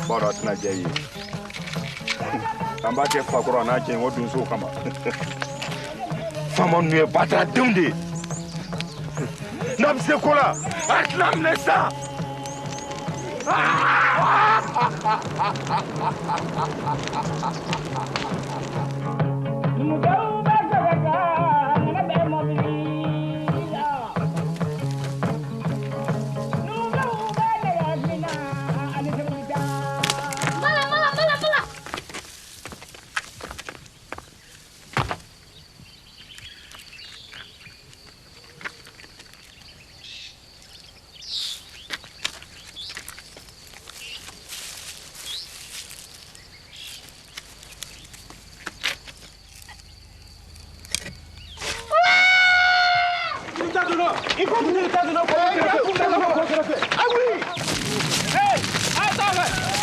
Bora tena jayi. Kamba ke fakoro na ke wodun so kama. Fama nu e batra demde. Nam se kola. Atlam nesa. Il faut que nous le fassions. Ah oui! Hey! Attends!